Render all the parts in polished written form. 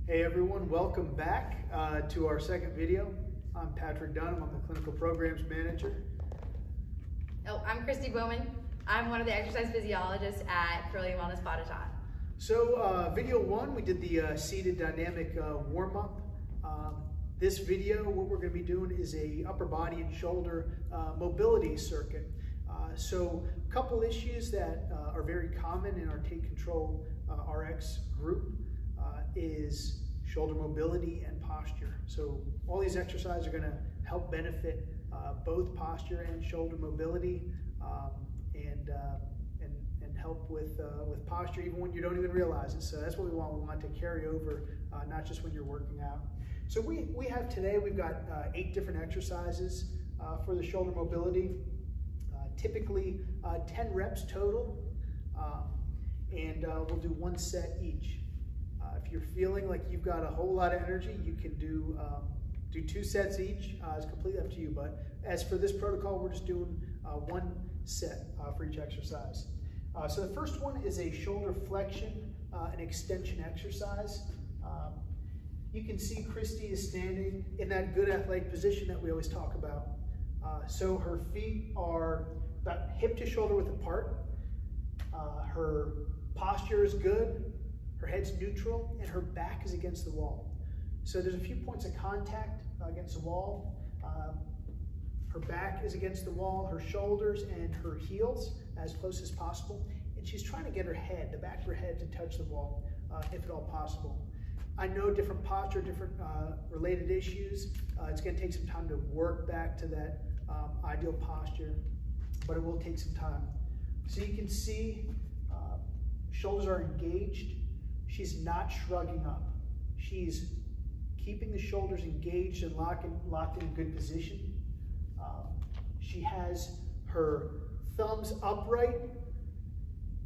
Hey everyone, welcome back to our second video. I'm Patrick Dunham, I'm the Clinical Programs Manager. Oh, I'm Christy Bowman. I'm one of the exercise physiologists at Curly Wellness Badajoz. So video one, we did the seated dynamic warm-up. This video, what we're going to be doing is a upper body and shoulder mobility circuit. So a couple issues that are very common in our Take Control RX group is shoulder mobility and posture. So all these exercises are going to help benefit both posture and shoulder mobility and help with posture even when you don't even realize it. So that's what we want to carry over, not just when you're working out. So we have today, we've got 8 different exercises for the shoulder mobility, typically 10 reps total, and we'll do 1 set each. If you're feeling like you've got a whole lot of energy, you can do 2 sets each. It's completely up to you, but as for this protocol, we're just doing 1 set for each exercise. So the first one is a shoulder flexion and extension exercise. You can see Christy is standing in that good athletic position that we always talk about. So her feet are about hip to shoulder width apart. Her posture is good. Her head's neutral, and her back is against the wall. So there's a few points of contact against the wall. Her back is against the wall, her shoulders and her heels as close as possible. And she's trying to get her head, the back of her head, to touch the wall, if at all possible. I know different posture, different related issues. It's going to take some time to work back to that ideal posture, but it will take some time. So you can see shoulders are engaged. She's not shrugging up. She's keeping the shoulders engaged and locked in a good position. She has her thumbs upright,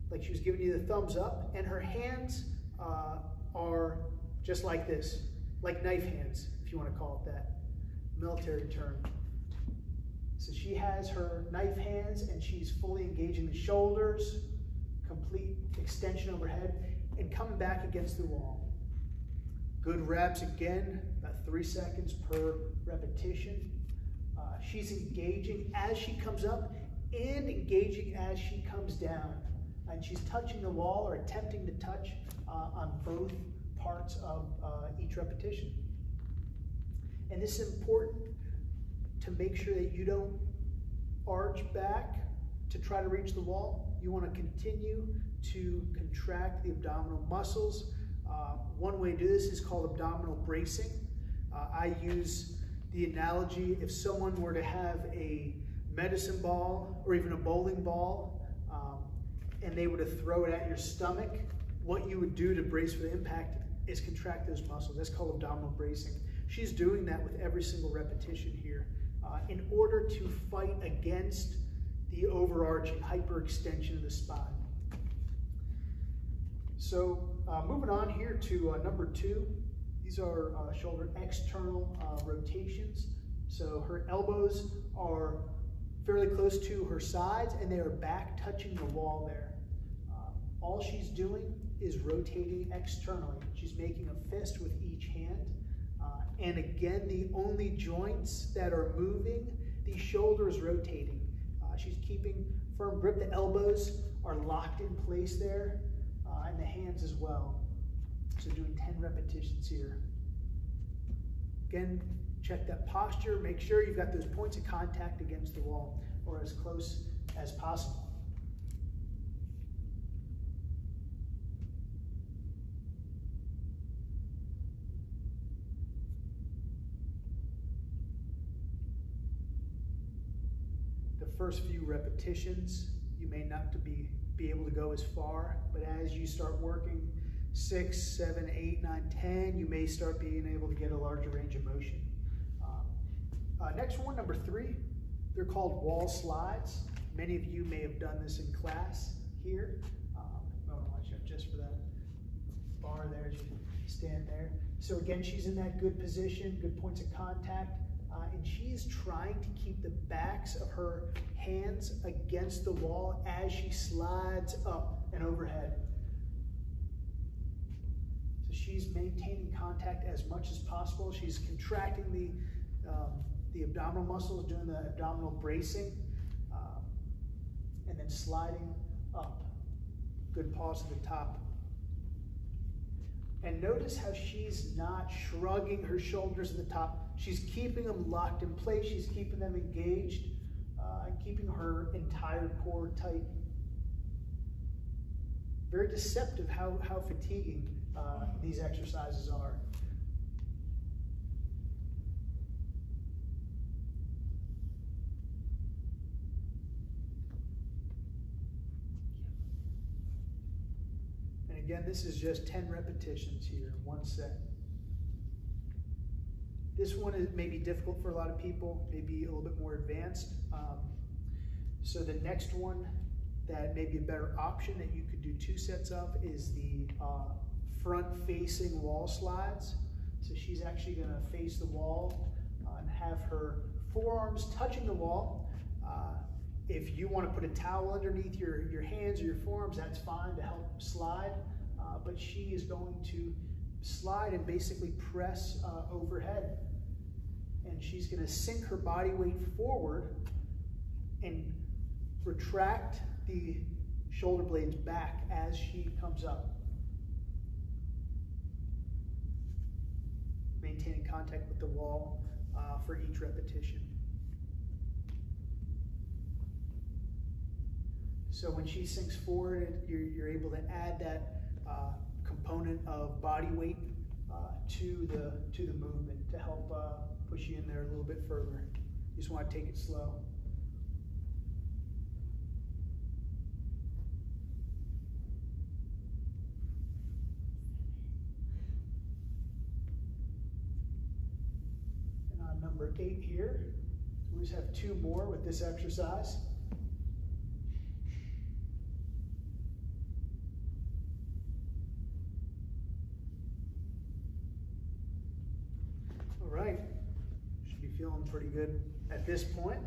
like she was giving you the thumbs up, and her hands are just like this, like knife hands, if you want to call it that, military term. So she has her knife hands and she's fully engaging the shoulders, complete extension overhead, and coming back against the wall. Good reps again, about 3 seconds per repetition. She's engaging as she comes up and engaging as she comes down. And she's touching the wall or attempting to touch on both parts of each repetition. And this is important to make sure that you don't arch back to try to reach the wall. You want to continue to contract the abdominal muscles. One way to do this is called abdominal bracing. I use the analogy, if someone were to have a medicine ball or even a bowling ball and they were to throw it at your stomach, what you would do to brace for the impact is contract those muscles. That's called abdominal bracing. She's doing that with every single repetition here in order to fight against the overarching hyperextension of the spine. So moving on here to number 2, these are shoulder external rotations. So her elbows are fairly close to her sides and they are back touching the wall there. All she's doing is rotating externally. She's making a fist with each hand. And again, the only joints that are moving, the shoulder is rotating. She's keeping firm grip. The elbows are locked in place there, and the hands as well. So doing 10 repetitions here. Again, check that posture. Make sure you've got those points of contact against the wall or as close as possible. The first few repetitions, you may not be able to go as far, but as you start working 6, 7, 8, 9, 10, you may start being able to get a larger range of motion. Next one, number 3, they're called wall slides. Many of you may have done this in class here. I want to watch out just for that bar there as you stand there. So again, she's in that good position, good points of contact. And she's trying to keep the backs of her hands against the wall as she slides up and overhead. So she's maintaining contact as much as possible. She's contracting the abdominal muscles, doing the abdominal bracing, and then sliding up. Good pause at the top. And notice how she's not shrugging her shoulders at the top. She's keeping them locked in place. She's keeping them engaged, and keeping her entire core tight. Very deceptive how fatiguing these exercises are. And again, this is just 10 repetitions here in one set. This one is maybe difficult for a lot of people, maybe a little bit more advanced. So the next one that may be a better option that you could do 2 sets of is the front-facing wall slides. So she's actually going to face the wall and have her forearms touching the wall. If you want to put a towel underneath your hands or your forearms, that's fine to help slide. But she is going to slide and basically press overhead. And she's going to sink her body weight forward and retract the shoulder blades back as she comes up. Maintaining contact with the wall for each repetition. So when she sinks forward, you're able to add that component of body weight to the movement to help push you in there a little bit further. You just want to take it slow. And on number 8 here, we just have 2 more with this exercise. All right, should be feeling pretty good at this point.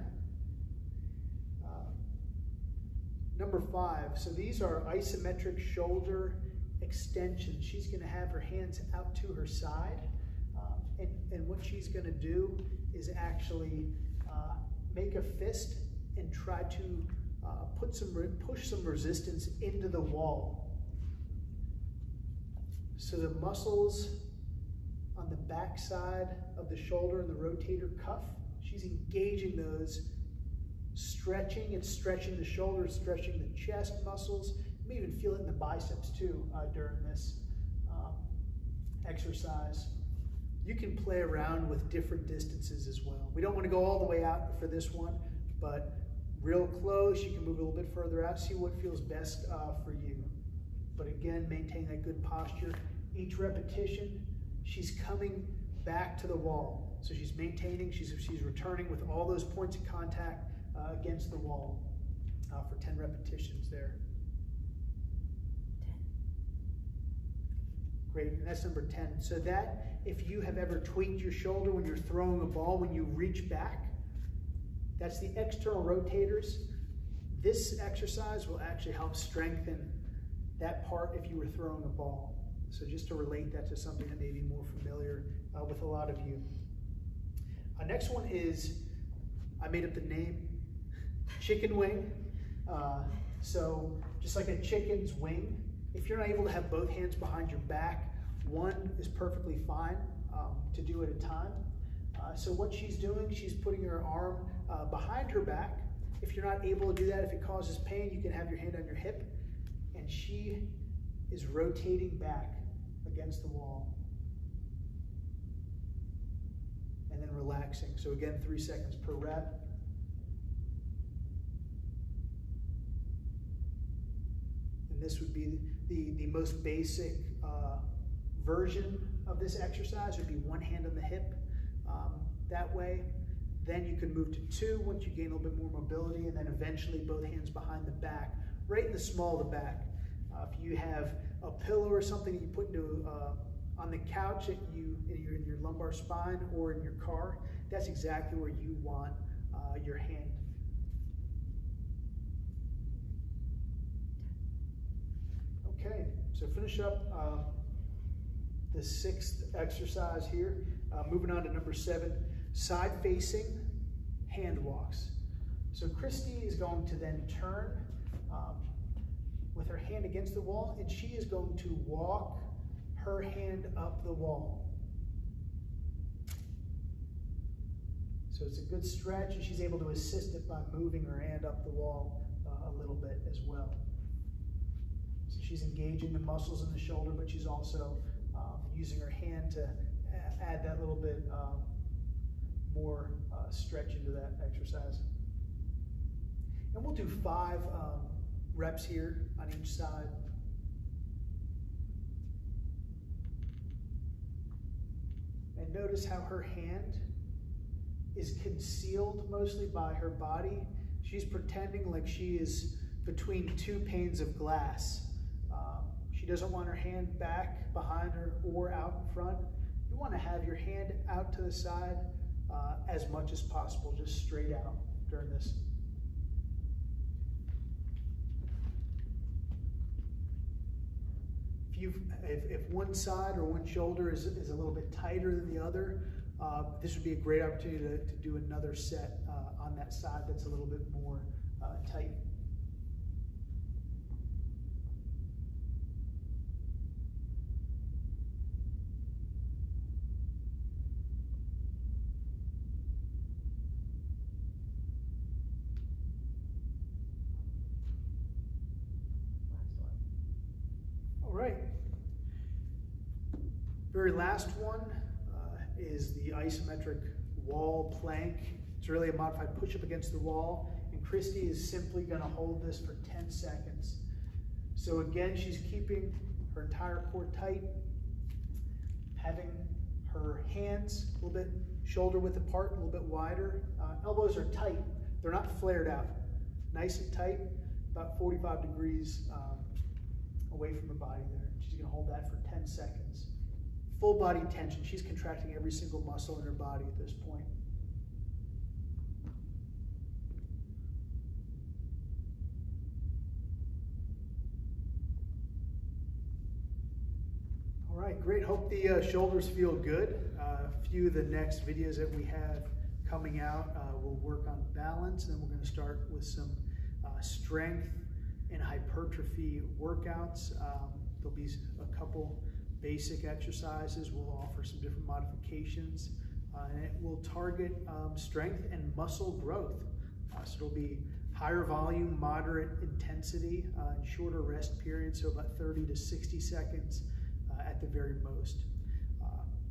Number 5, so these are isometric shoulder extensions. She's going to have her hands out to her side, and what she's going to do is actually make a fist and try to push some resistance into the wall. So the muscles on the back side of the shoulder and the rotator cuff, she's engaging those, stretching. It's stretching the shoulders, stretching the chest muscles. You may even feel it in the biceps too during this exercise. You can play around with different distances as well. We don't want to go all the way out for this one, but real close, you can move a little bit further out, see what feels best for you. But again, maintain that good posture. Each repetition, she's coming back to the wall. So she's maintaining, she's returning with all those points of contact against the wall for 10 repetitions there. 10. Great, and that's number 10. So that, if you have ever tweaked your shoulder when you're throwing a ball, when you reach back, that's the external rotators. This exercise will actually help strengthen that part if you were throwing a ball. So just to relate that to something that may be more familiar with a lot of you. Next one is, I made up the name, chicken wing. So just like a chicken's wing, if you're not able to have both hands behind your back, one is perfectly fine to do at a time. So what she's doing, she's putting her arm behind her back. If you're not able to do that, if it causes pain, you can have your hand on your hip, and she is rotating back against the wall. And then relaxing. So again, 3 seconds per rep. And this would be the most basic version of this exercise. Would be one hand on the hip that way. Then you can move to 2 once you gain a little bit more mobility, and then eventually both hands behind the back, right in the small of the back. If you have a pillow or something that you put into on the couch that in your lumbar spine or in your car, that's exactly where you want your hand. Okay, so finish up the 6th exercise here. Moving on to number 7, side facing hand walks. So Christy is going to then turn with her hand against the wall, and she is going to walk her hand up the wall. So it's a good stretch, and she's able to assist it by moving her hand up the wall a little bit as well. So she's engaging the muscles in the shoulder, but she's also using her hand to add that little bit more stretch into that exercise. And we'll do 5 reps here on each side. And notice how her hand is concealed mostly by her body. She's pretending like she is between 2 panes of glass. She doesn't want her hand back behind her or out in front. You want to have your hand out to the side as much as possible, just straight out during this. If one side or one shoulder is a little bit tighter than the other, this would be a great opportunity to do another set on that side that's a little bit more tight. Right. Very last one is the isometric wall plank. It's really a modified push-up against the wall, and Christy is simply going to hold this for 10 seconds. So again, she's keeping her entire core tight, having her hands a little bit shoulder width apart, a little bit wider. Elbows are tight. They're not flared out. Nice and tight, about 45 degrees away from her body there. She's going to hold that for 10 seconds. Full body tension. She's contracting every single muscle in her body at this point. All right, great. Hope the shoulders feel good. A few of the next videos that we have coming out, we'll work on balance, and then we're going to start with some strength and hypertrophy workouts. There'll be a couple basic exercises. We'll offer some different modifications, and it will target strength and muscle growth. So it'll be higher volume, moderate intensity, and shorter rest periods, so about 30 to 60 seconds at the very most.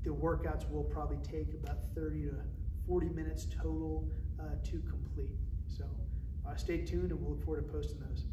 The workouts will probably take about 30 to 40 minutes total to complete. So stay tuned, and we'll look forward to posting those.